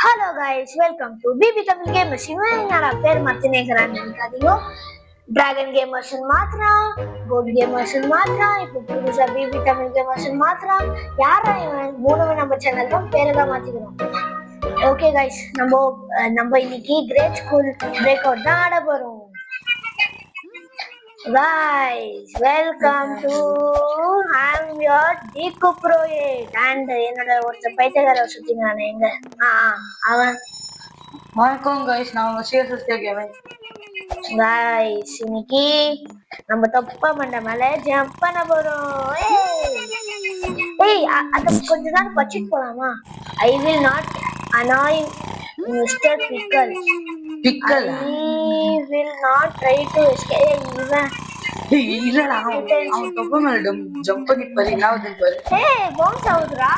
Hello guys, welcome to BB Tamil gamers. இவன் யாரா பேர் மாத்தினேங்கிறான்னு நினைக்காதீங்க. டிராகன் கேமர்ஸ் மாத்திரான், கோட் கேமர்ஸ் மாத்திரான், இப்போ புதுசா பிபி தமிழ் கேமர்ஸ் மாத்திரான். யாரா இவன்? மூணுமே நம்ம சேனல் தான், பேரை தான் மாத்திக்கிறோம். ஓகே கைஸ், நம்ம இன்னைக்கு கிரேட் ஸ்கூல் பிரேக் அவுட் தான் ஆட போறோம். Guys, welcome to I'm your Deku Project and என்னோட ஒருத்தர் பைத்தியக்கார சுத்தினானே எங்க அவன். வணக்கம் guys, நான் உங்க சிஎஸ்எஸ் கேமர். Guys, இன்னைக்கு நம்ம தப்பா பண்ண மேல ஜம்ப் பண்ண போறோம். ஏய் அத கொஞ்ச நேரம் படிச்சிட்டு போலாமா? I will not annoy Mr. Pickle. Pickle? I will not try to escape. இல்லடா, அவன் தப்பா மேல ஜம்ப் பண்ணி பாரு, என்ன ஆகுது பாரு. ஏய் bounce ஆகுதுடா.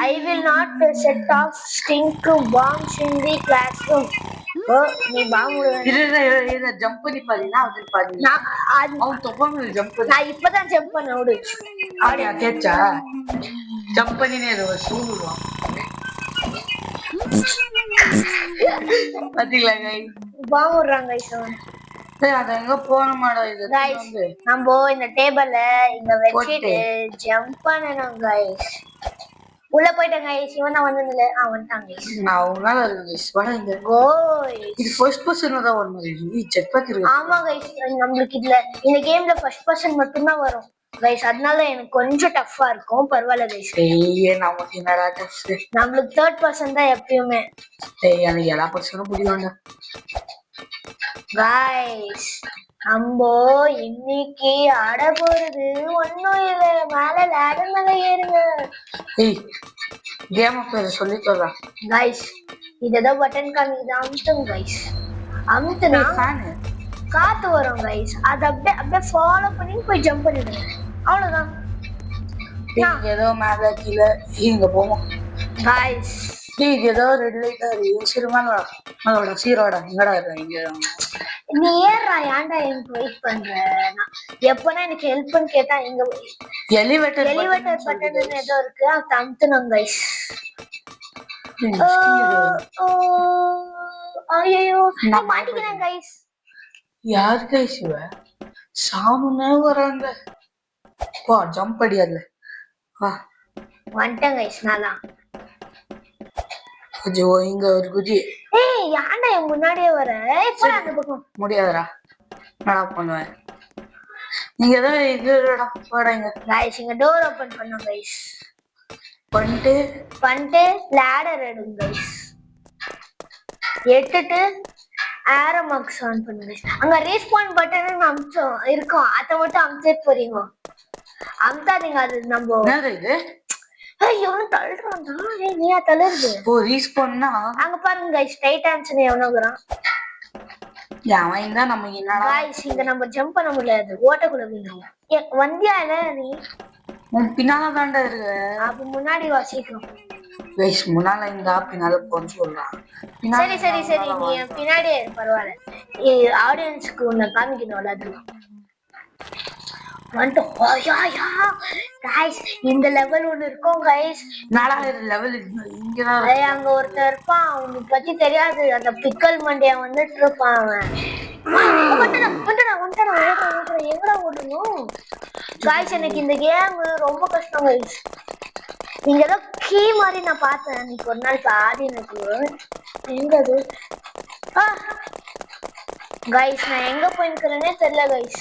I will not set off stink bombs in the classroom. ஓ நீ பாம்பு இல்ல ஜம்ப் பண்ணி பாரு, என்ன ஆகுது பாரு. அவன் தப்பா மேல ஜம்ப் பண்ணி. நான் இப்பதான் ஜம்ப் பண்ண விடு. ஆடியா கேச்சா ஜம்ப் பண்ணினே ஏதோ சூடுவான். பாத்தீங்களா guys, பாம்பு விடுறாங்க guys. அத எங்க போனமாடா இது. guys நம்ம இந்த டேபிள்ல இங்க வச்சிட்டு ஜம்ப் பண்ணனும் guys. உள்ள போய்ட்டேன் guys. இவன் தான் வந்ததுல வந்துட்டாங்க guys. நான் உன்னால இருக்கு guys. வணங்க கோய். இது ஃபர்ஸ்ட் பர்சன் தான் வரும். இது செக் பேக் இருக்கு. ஆமா guys, நம்மளுக்கு இதுல இந்த கேம்ல ஃபர்ஸ்ட் பர்சன் மட்டும் தான் வரும் guys. அதனால எனக்கு கொஞ்சம் டஃப்பா இருக்கும். பரவாயில்லை guys. ஏய் நமக்கு என்னடா டஃப். நம்மளுக்கு தேர்ட் பர்சன் தான் எப்பயுமே. ஏய் எனக்கு எல்லா பர்சனும் பிடிக்கும்டா guys. அம்போ இன்னைக்கு ஆட போறது ஒண்ணும் இல்ல, மேல லேடர் மேல ஏறுங்க. ஏய் கேம் பேர் சொல்லி சொல்றா guys. இததான் பட்டன் காமிக்குது, அமுத்துங்க guys. அமுத்துனா காத்து வரும் guys. அது அப்படியே ஃபாலோ பண்ணி போய் ஜம்ப் பண்ணிடுங்க, அவ்வளவுதான். ஏதோ மேல கீழே இங்க போவோம் guys. ஏதோ ரெட் லைட்டா இருக்கு. சிறுமானோட அதோட சீரோட எங்கடா இருக்கு? இங்க நீ ஏறா, ஏன்டா எனக்கு வெயிட் பண்ற? எப்பனா எனக்கு ஹெல்ப்னு கேட்டா இங்க எலிவேட்டர் பட்டன் ஏதோ இருக்கு, அது அமுத்துனோம் guys. ஐயோ நான் மாட்டிக்கிறேன் guys. யார் guys இவ? சாமுனே வராங்க. போ ஜம்ப் அடியால வா. வந்துட்டேன் guys. நானா கொஞ்சம் இங்க ஒரு குஜி. ஏய் யாண்டா என் முன்னாடியே வர? இப்போ அந்த பக்கம் முடியாதுடா, நான் பண்ணுவேன். நீங்க ஏதோ இதுடா போடாங்க गाइस. இங்க டோர் ஓபன் பண்ணோம் गाइस. பண்ணிட்டு லேடர் எடுங்க गाइस. எடுத்துட்டு ஏரோ மார்க்ஸ் ஆன் பண்ணுங்க. அங்க ரீஸ்பான் பட்டன் அம்சம் இருக்கும், அத மட்டும் அம்சே போறீங்க. அம்சாதீங்க, அது நம்ம என்னது இது? ஐயோ தள்ளுறான்டா. ஏய் நீயா தள்ளுறது? ஓ ரீஸ்பான்னா அங்க பாருங்க गाइस, டைட்டான்ஸ் எவனோங்கறான். அவன் தான் நம்ம என்னடா गाइस இங்க நம்ம ஜம்ப் பண்ண முடியாது, ஓட்டக்குள்ள விழுந்துரும். வந்தியா இல்ல நீ? உன் பின்னால தாண்டா இருக்கு. அப்ப முன்னாடி வா சீக்கிரம். गाइस முன்னால இந்த பின்னால போன்னு சொல்றான். சரி நீ பின்னாடியே பரவாயில்லை. ஆடியன்ஸ்க்கு உன்னை காமிக்கணும்ல அதெல்லாம். இந்த லெவல் ஒண்ணு இருக்கும் guys. லெவல் இங்கதான் அங்க ஒருத்தர் இருப்பான், அவனுக்கு பத்தி தெரியாது. அந்த பிக்கல் மண்டைய வந்துட்டு இருப்பான் அவன். எங்கடா ஓடணும் guys? எனக்கு இந்த கேம் ரொம்ப கஷ்டம் guys. இங்க ஏதோ கீ மாதிரி நான் பார்த்தேன் இன்னைக்கு ஒரு நாள் பாதி. எனக்கு எங்க அது guys? நான் எங்க போயிருக்கிறேனே தெரியல guys.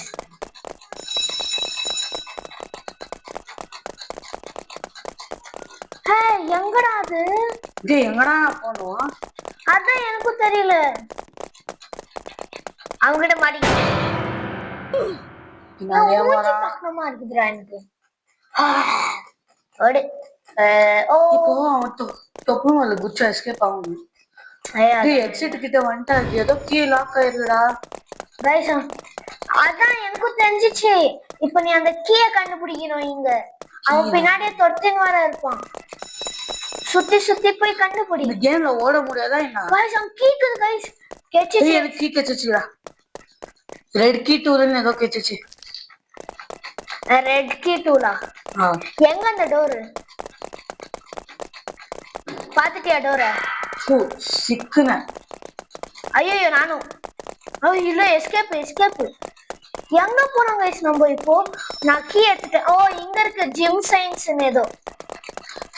எங்கடா அது? எங்கடா போனோம்? அதான் எனக்கும் தெரியல. அவங்கிட்ட மாட்டிக்கிட்டேன். இருக்குதுடா எனக்கு. தொப்பு மேல குச்சா எஸ்கேப் ஆகணும். எக்ஸிட் கிட்ட வந்துட்டா ஏதோ கீ லாக் ஆயிருக்குடா guys. அதான் எனக்கும் தெரிஞ்சிச்சு. இப்ப நீ அந்த கீயை கண்டுபிடிக்கணும். இங்க அவன் பின்னாடியே தொடுத்துன்னு வர இருப்பான். சுத்தி போய் கண்டுபிடி. இந்த கேம்ல ஓட முடியாதா என்ன? गाइस हम கேக்குது गाइस. கேச்சிச்சு. எனக்கு கீ கேச்சிச்சுடா. ரெட் கீ டூல்னு ஏதோ கேச்சிச்சு. Red key டூலா? எங்க அந்த டோர்? பாத்துட்டியா டோர? சிக்குன. ஐயோ நானும். இல்ல எஸ்கேப். எங்க போனோம் கைஸ் நம்ம இப்போ? நான் கீ எடுத்துட்டேன். ஓ இங்க இருக்கு ஜிம் சயின்ஸ்னு ஏதோ.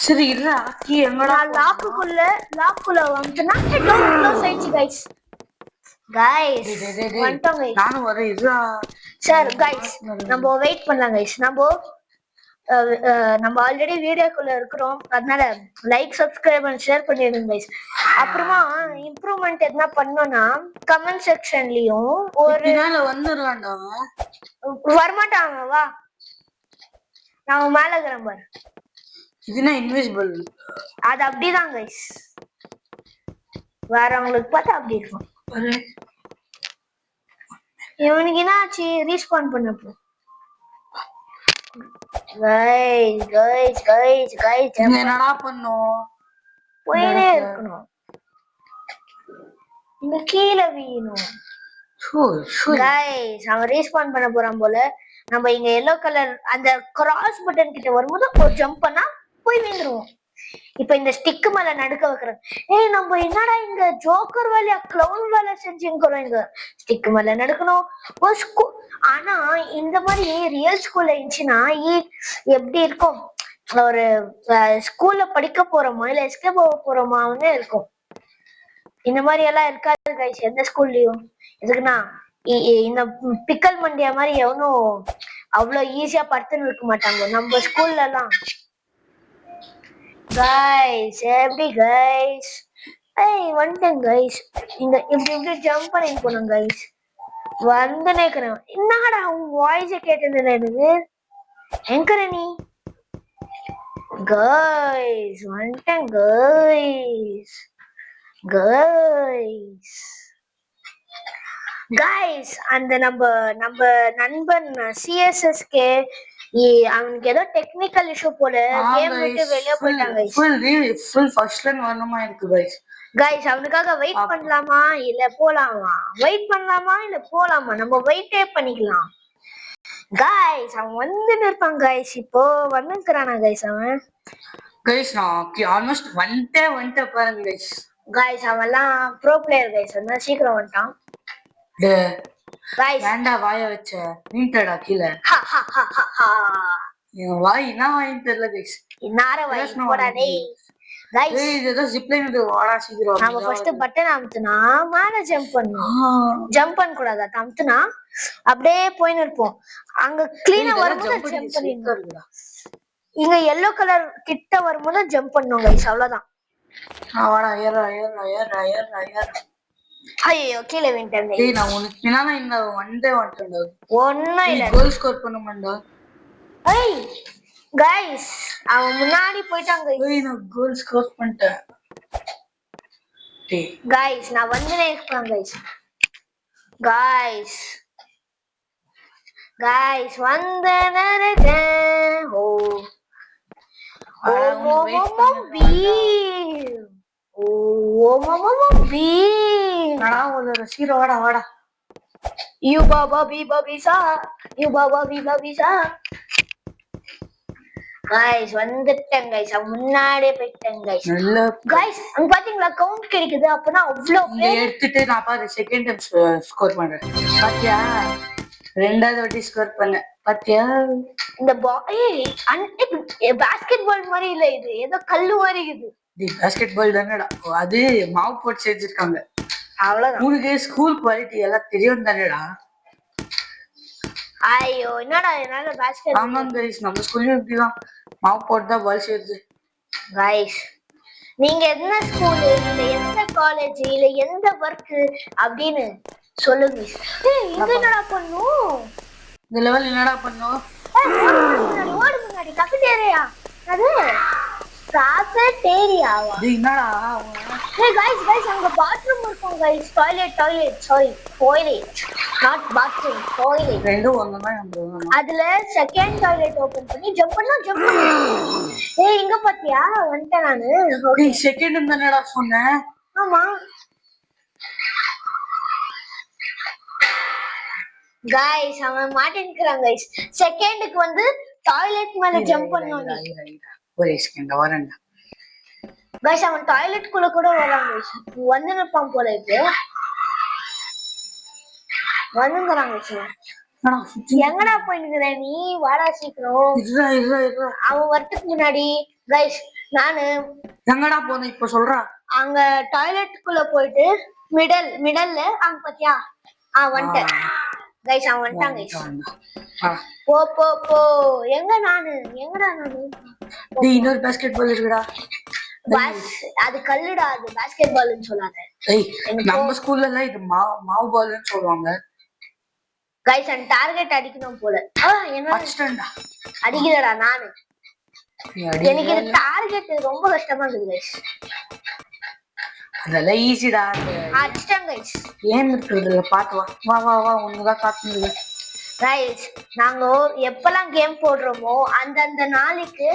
சரி இல்ல கீ எங்கடா? லாக்குள்ள வந்துனா டோர் க்ளோஸ் ஆயிடுச்சு கைஸ். வந்துட்டோம் கைஸ். நானும் வரேன் இருடா. சார் கைஸ் நம்ம வெயிட் பண்ணலாம் கைஸ். நம்ம ஆல்ரெடி வீடியோக்குள்ள இருக்கிறோம், அதனால லைக் சப்ஸ்கிரைப் அண்ட் ஷேர் பண்ணிடுங்க கைஸ். அப்புறமா இம்ப்ரூவ்மெண்ட் எதுனா பண்ணோம்னா கமெண்ட் செக்ஷன்லயும் ஒரு வந்துடுவான்டா. வரமாட்டாங்க வா நான் மேல இருக்கிறேன் பாரு. இதுனா இன்விசிபிள். அது அப்படிதான் கைஸ், வரவங்களுக்கு பார்த்தா அப்படி இருக்கும். இவனுக்கு என்னாச்சு? ரீஸ்பான் பண்ணப்போ என்னடா பண்ணும்? போயினே இருக்கணும். இந்த கீழே வீணும். அவன் ரீஸ்பான் பண்ண போறான் போல. நம்ம இங்க எல்லோ கலர் அந்த கிராஸ் பட்டன் கிட்ட வரும்போது ஒரு ஜம்ப் பண்ணா போய் வீந்துருவோம். இப்ப இந்த ஸ்டிக் மேல நடுக்க வைக்கிறேன். நம்ம என்னடா இங்க ஜோக்கர் வேலையா கிளவுன் வேலை செஞ்சுக்கிறோம். இங்க ஸ்டிக் மேல நடுக்கணும். ஆனா இந்த மாதிரி ரியல் ஸ்கூல்ல இருந்துச்சுன்னா எப்படி இருக்கும்? ஒரு ஸ்கூல்ல படிக்க போறோமா இல்ல எஸ்கேப் போக போறோமான்னு இருக்கும். இந்த மாதிரி எல்லாம் இருக்காது கைஸ் எந்த ஸ்கூல்லயும். எதுக்குன்னா இந்த பிக்கல் மண்டியா மாதிரி எவனும் அவ்வளவு ஈஸியா படுத்துன்னு இருக்க மாட்டாங்க நம்ம ஸ்கூல்ல எல்லாம். கைஸ் எப்படி கைஸ்? வந்துட்டேன் கைஸ். இந்த இப்படி ஜம்ப் பண்ணி போனோம் கைஸ். வந்து நினைக்கிறேன் என்னடா உன் வாய்ஸ கேட்டது எனக்கு. எங்கற நீ? கைஸ் வந்துட்டேன் கைஸ். அந்த நம்ம நண்பன் சிஎஸ்எஸ்கே அவனுக்கு ஏதோ டெக்னிக்கல் இஷ்யூ போல கேம் விட்டு வெளிய போயிட்டாங்க. ஃபுல் ஃபர்ஸ்ட் லைன் வரணுமா இருக்கு கைஸ். அவனுக்காக வெயிட் பண்ணலாமா இல்ல போலாமா? நம்ம வெயிட்டே பண்ணிக்கலாம் கைஸ். அவன் வந்துட்டு இருப்பான் கைஸ். இப்போ வந்துக்கிறானா கைஸ்? அவன் நான் ஆல்மோஸ்ட் வந்துட்டேன் பாருங்க கைஸ். அவன்லாம் ப்ரோ பிளேயர் கைஸ். அதனால சீக்கிரம் வந்துட்டான் கைஸ். ஏன்டா வாய வச்ச? நீட்டடா கீழே. என் வாய் என்ன வாயின்னு தெரியல கைஸ். நார வாய் போடா டேய். கைஸ் ஏதோ ஜிப் லைன் வாடா சீக்கிரம். நாம ஃபர்ஸ்ட் பட்டன் அமுத்துனா மேல ஜம்ப் பண்ணனும். ஜம்ப் பண்ண கூடாதா? அமுத்துனா அப்படியே போயின்னு இருப்போம். அங்க க்ளீனா வரும்போது ஜம்ப் பண்ணிடணும். இங்க yellow கலர் கிட்ட வரும்போது ஜம்ப் பண்ணனும் கைஸ். அவ்வளவுதான். வாடா ஏறா. ஐயோ கீழே விட்டேன். டேய் நான் உனக்கு பின்னால இந்த வந்துட்டேன்டா. ஒண்ணும் இல்ல. Goal score பண்ணுமாண்டா. கைஸ் அவன் முன்னாடி போயிட்டான் கைஸ். நான் கோல் ஸ்கோர் பண்ணிட்டேன். டேய் கைஸ் நான் வந்துனே இருக்கேன் கைஸ் வந்துனே இருக்கேன். வாடா. யூ பாபா பி பாபிசா. கைஸ் வந்துட்டேன் கைஸ். முன்னாடியே போயிட்டேன் கைஸ். கைஸ் அங்க பாத்தீங்களா கவுண்ட் கிடைக்குது. அப்பனா அவ்வளவு பேர் எடுத்துட்டு நான் பாரு செகண்ட் டைம் ஸ்கோர் பண்றேன். பாத்தியா? ரெண்டாவது வாட்டி ஸ்கோர் பண்ண பாத்தியா? இந்த பாஸ்கெட் பால் மாதிரி இல்ல, இது ஏதோ கல்லு மாதிரி இருக்குது. பாஸ்கெட் பால் தானேடா. அது மாவு போட்டு செஞ்சிருக்காங்க அவ்வளவுதான். உனக்கு ஸ்கூல் குவாலிட்டி எல்லாம் தெரியும் தானேடா. ஐயோ என்னடா என்னால பாஸ்கெட். ஆமா கைஸ் நம்ம ஸ்கூல்ல இப்படிதான் மாவு போட்டு தான் பால் செய்யுது கைஸ். நீங்க என்ன ஸ்கூல் இல்ல எந்த காலேஜ் இல்ல எந்த ஒர்க் அப்படின்னு சொல்லுங்க. இங்க என்னடா பண்ணும்? இந்த லெவல் என்னடா பண்ணும்? ஓடு முன்னாடி கஃபேரியா. அது கஃபேரியாவா? என்னடா? கைஸ் அங்க பாத்ரூம் இருக்கும் guys. Toilet sorry toilet not bathroom toilet. ரெண்டும் ஒண்ணுதான் நம்ம. அதுல செகண்ட் டாய்லெட் ஓபன் பண்ணி ஜம்ப் பண்ணா. இங்க பாத்தியா? வந்துட்டேன் நானு. ஓகே செகண்ட் தானடா சொன்னேன். ஆமா கைஸ் அவன் மாட்டின்றான் கைஸ். செகண்டுக்கு வந்து டாய்லெட் மேல ஜம்ப் பண்ணனும். ஒரே செகண்ட் வரேன்டா. கைஸ் அவன் டாய்லெட் குள்ள கூட வரான் கைஸ் வந்து நிப்பான் போல இருக்கு வந்துங்கறாங்க எங்கடா போயிட்டு நீ வாடா சீக்கிரம் அவன் வரத்துக்கு முன்னாடி கைஸ் நானு எங்கடா போன இப்ப சொல்றா அங்க டாய்லெட்டுக்குள்ள போயிட்டு மிடல்ல அங்க பாத்தியா வந்துட்டேன் கைஸ் அவன் வந்துட்டான் கைஸ் போ போ போ எங்கடா நானு இன்னொரு பாஸ்கெட் பால் இருக்குடா அது கல்லுடா அது பாஸ்கெட் பால்னு சொல்லாத நம்ம ஸ்கூல்ல எல்லாம் இது மாவு பால்னு சொல்லுவாங்க கைஸ் அந்த டார்கெட் அடிக்கணும் போல என்ன அடிக்கலடா நானு எனக்கு இது டார்கெட் ரொம்ப கஷ்டமா இருக்குது கைஸ் அதெல்லாம் ஈஸிடா அடிச்சிட்டேன் கைஸ் ஏன் இருக்குதுல பாத்து வா வா வா உன்னதான் காத்துனது கைஸ் நாங்க எப்பெல்லாம் கேம் போடுறோமோ அந்த நாளைக்கு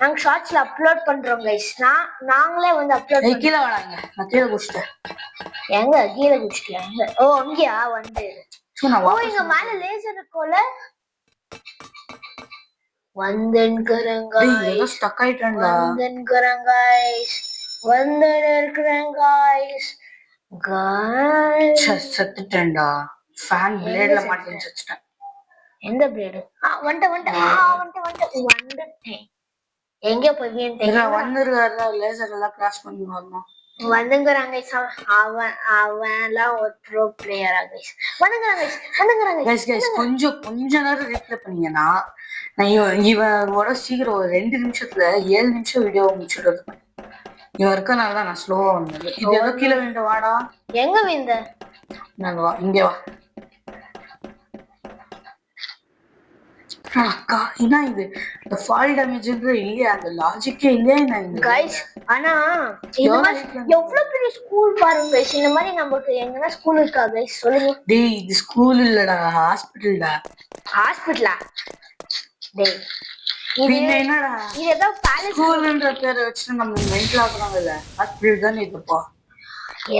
நாங்க ஷார்ட்ஸ்ல அப்லோட் பண்றோம் கைஸ் நாங்களே வந்து அப்லோட் கீழே வராங்க நான் கீழே குடிச்சிட்டேன் எங்க கீழே குடிச்சிட்டியா எங்க அங்கயா வந்து இங்க மேல லேசர் இருக்கும்ல ஸ்டக் ஆயிட்டேன்டா செத்துட்டேன்டா ஃபேன் பிளேட்ல மாட்டி செத்துட்டேன் எந்த பிளேடு வந்துட்டேன் எங்க போய் வந்துருக்காருல லேசர் எல்லாம் கிராஸ் பண்ணி வரணும் வந்துங்கறாங்க அவன் எல்லாம் ஒரு ப்ரோ பிளேயரா கைஸ் வந்துங்கறாங்க கைஸ் கொஞ்ச நேரம் ரிப்ளை பண்ணீங்கன்னா நான் இவனோட சீக்கிரம் ஒரு 2 நிமிஷத்துல 7 நிமிஷம் வீடியோ முடிச்சுட்டு இருக்கேன் இவன் இருக்கனால தான் நான் ஸ்லோவா வந்தது இது ஏதோ கீழே விழுந்து வாடா எங்க விழுந்த நாங்க வா இங்க வா அக்கா என்ன இது இந்த ஃபால் டேமேஜ்ன்ற இல்லையா அந்த லாஜிக்கே இல்லையா என்ன கைஸ் ஆனா இந்த மாதிரி எவ்வளவு பெரிய ஸ்கூல் பாருங்க கைஸ் இந்த மாதிரி நமக்கு எங்கனா ஸ்கூல் இருக்கா கைஸ் சொல்லுங்க டேய் இது ஸ்கூல் இல்லடா ஹாஸ்பிடல்டா ஹாஸ்பிடலா டேய் இது என்னடா இது ஏதோ பேலஸ் ஸ்கூல்ன்ற பேரை வச்சு நம்ம மென்டல் ஆகுறாங்கல்ல ஹாஸ்பிடல் தானே இதுப்பா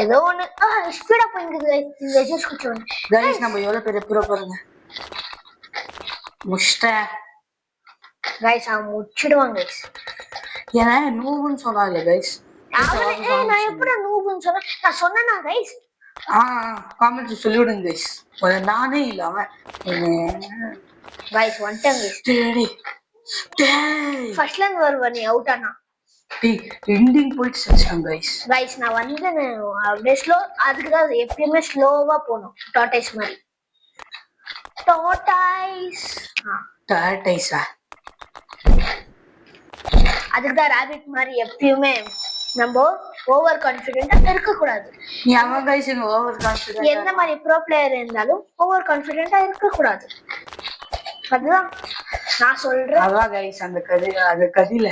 ஏதோ ஒண்ணு ஸ்பீடா போயிங்க கைஸ் ஜூஸ் குடிச்சோம் கைஸ் நம்ம எவ்வளவு பெரிய ப்ரோ பாருங்க முஷ்டேன் கைஸ் அவன் முடிச்சிடுவாங்க கைஸ் ஏன்னா நூபுன்னு சொன்னால கைஸ் நான் எப்படா நூபுன்னு சொன்னேன் நான் சொன்னேனா கைஸ் காமெண்ட்ஸ் சொல்லிவிடுங்க கைஸ் நானே இல்ல அவன் கைஸ் வந்துட்டேன் ஃபர்ஸ்ட்ல இருந்து வருவ நீ அவுட் ஆனா எண்டிங் போயிட்டு செஞ்சாங்க கைஸ் நான் வந்து அப்படியே ஸ்லோ அதுக்கு தான் எப்பயுமே ஸ்லோவா போகணும் டார்டைஸ் மாதிரி டார்டைஸா அதுக்குதான் ராபிட் மாதிரி எப்பயுமே நம்ம ஓவர் கான்ஃபிடென்ட்டா இருக்க கூடாது நீ அவன் கைஸ் ஓவர் கான்ஃபிடென்ட் எந்த மாதிரி ப்ரோ பிளேயர் இருந்தாலும் ஓவர் கான்ஃபிடென்ட்டா இருக்க கூடாது அதுதான் நான் சொல்றேன் அதான் கைஸ் அந்த கதியில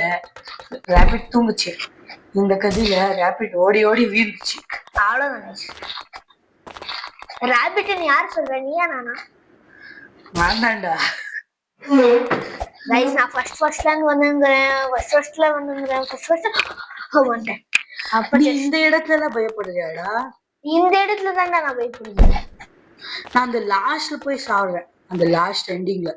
ராபிட் தூங்குச்சு இந்த கதியில ராபிட் ஓடி ஓடி வீழ்ந்துச்சு அவ்வளவுதான் ராபிட் யார் சொல்ற நீயா நானா வேண்டாண்டா கைஸ் நான் ஃபர்ஸ்ட்ல வந்துங்கறேன் வந்துட்டேன் அப்ப இந்த இடத்துல எல்லாம் பயப்படுறியாடா இந்த இடத்துல தான்டா நான் பயப்படுறேன் நான் அந்த லாஸ்ட்ல போய் சாவுறேன் அந்த லாஸ்ட் எண்டிங்ல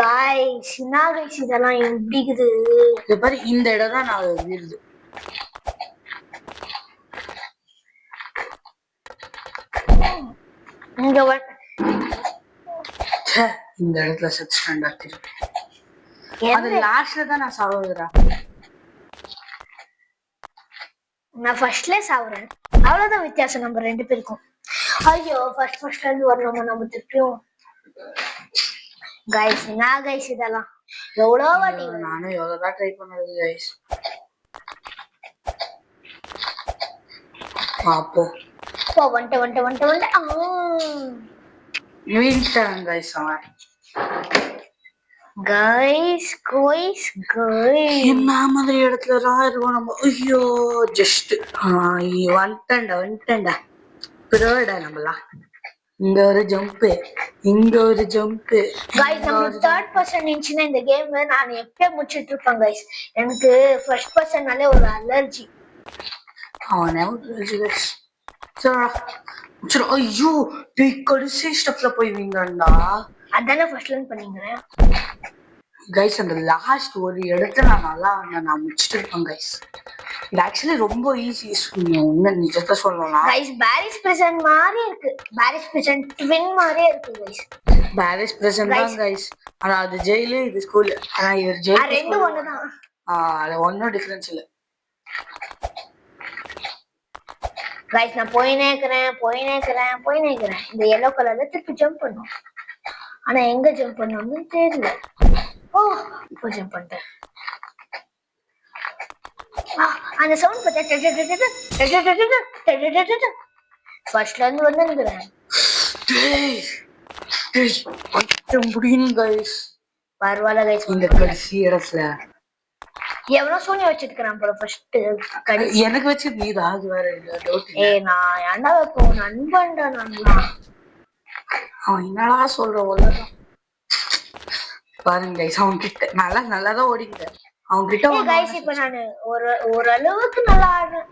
கைஸ் என்ன கைஸ் இதெல்லாம் எப்படிக்குது இது பாரு இந்த இடம் தான் நான் வீழுது இங்க இந்த இடத்துல செத்துட்டேன்டா திருப்பி அது லாஸ்ட்ல தான் நான் சாவுறேன் நான் ஃபர்ஸ்ட்ல சாவுறேன் அவ்வளவுதான் வித்தியாசம் நம்ம 2 பேருக்கும் ஐயோ ஃபர்ஸ்ட்ல இருந்து வரணுமா நம்ம திருப்பியும் கைஸ் என்ன கைஸ் இதெல்லாம் எவ்வளோ வாட்டி நானும் எவ்வளவுதான் ட்ரை பண்ணது கைஸ் பாப்போ வந்துட்டு கைஸ் அவன் என்ன மாதிரி இடத்துல இருக்கோம் நம்ம ஐயோ ஜஸ்ட் வந்துட்டேன்டா பிறடா நம்மலாம் இங்க ஒரு ஜம்ப் இங்க ஒரு ஜம்ப் गाइस நம்ம தேர்ட் பர்சன் இருந்துச்சுனா இந்த கேம் நான் எப்பவே முடிச்சிட்டு இருப்பேன் गाइस எனக்கு ஃபர்ஸ்ட் பர்சன்னாலே ஒரு அலர்ஜி அவனே கைஸ் சரி ஐயோ டேய் கடைசி ஸ்டெப்ல போய் வீங்கடா அதானே ஃபர்ஸ்ட் லேர்ன் பண்ணீங்க கைஸ் அந்த லாஸ்ட் ஒரு இடத்துல நான் முடிச்சுட்டு இருப்பேன் கைஸ். இது ஆக்சுவலி ரொம்ப ஈஸி. இன்னும் நிஜத்தை சொல்லலாம் கைஸ் பாரிஸ் பிரசன்ட் மாதிரி இருக்கு. பாரிஸ் பிரசன்ட் ட்வின் மாதிரியே இருக்கு கைஸ். பாரிஸ் பிரசன்ட் தான் கைஸ். ஆனா அது ஜெயிலு, இது ஸ்கூல். ஆனா இவர் ஜெயில் ரெண்டு ஒண்ணுதான். அது ஒன்னும் டிஃபரன்ஸ் இல்ல கைஸ். நான் போயினே இருக்கிறேன். இந்த yellow கலர்ல திருப்பி ஜம்ப் பண்ணும். ஆனா எங்க ஜம்ப் பண்ணணும்னு தெரியல. ஓ இப்போ ஜம்ப் பண்ணிட்டேன். அந்த சவுண்ட் பார்த்தா ஃபர்ஸ்ட்ல இருந்து வந்துருக்கிறேன். முடியும் கைஸ். பரவாயில்ல கைஸ். இந்த கடைசி இடத்துல எவ்வளவு சூனியம் வச்சிருக்கிறான் போல. ஃபர்ஸ்ட் எனக்கு வச்சு நீ ராஜ் வேற டவுட். நான் ஏன்டா வைப்போம் நண்பன்டா நல்லா. அவன் என்னடா சொல்ற ஒழுங்கா பாருங்க கைஸ். அவன் கிட்ட நல்லாதான் ஓடிக்கிட்ட. அவன் கிட்ட கைஸ் இப்ப நானு ஓரளவுக்கு நல்லா ஆடுறேன்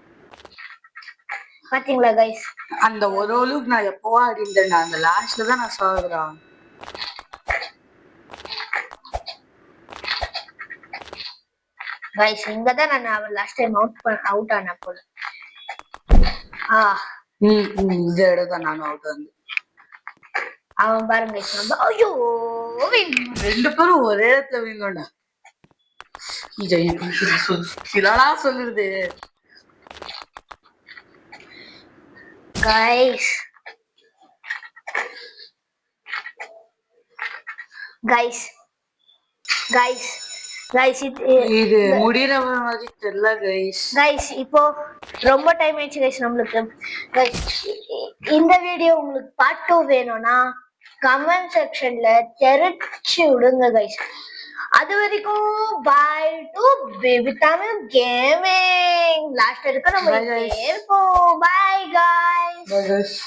பாத்தீங்களா கைஸ். அந்த ஓரளவுக்கு நான் எப்பவா ஆடிட்டேன். அந்த லாஸ்ட்ல தான் நான் சாகுறேன். கைஸ் இங்கதான் நான் லாஸ்ட் டைம் அவுட் ஆன போல. இந்த இடம் தான் நானும் அவுட் வந்து. அவன் பாருங்க நம்ம ஐயோ ரெண்டு பேரும் ஒரே இடத்துல வீங்கோண்டா. இதடா சொல்லுது கைஸ். இது முடியற மாதிரி தெரியல கைஸ். இப்போ ரொம்ப டைம் ஆயிடுச்சு கைஸ் நம்மளுக்கு. இந்த வீடியோ உங்களுக்கு பார்ட் 2 வேணும்னா கமெண்ட் செக்ஷன்ல தெரிச்சு விடுங்க கைஸ். அது வரைக்கும் bye to baby Tamil gaming. Last வரைக்கும் நம்ம இருப்போம். Bye guys.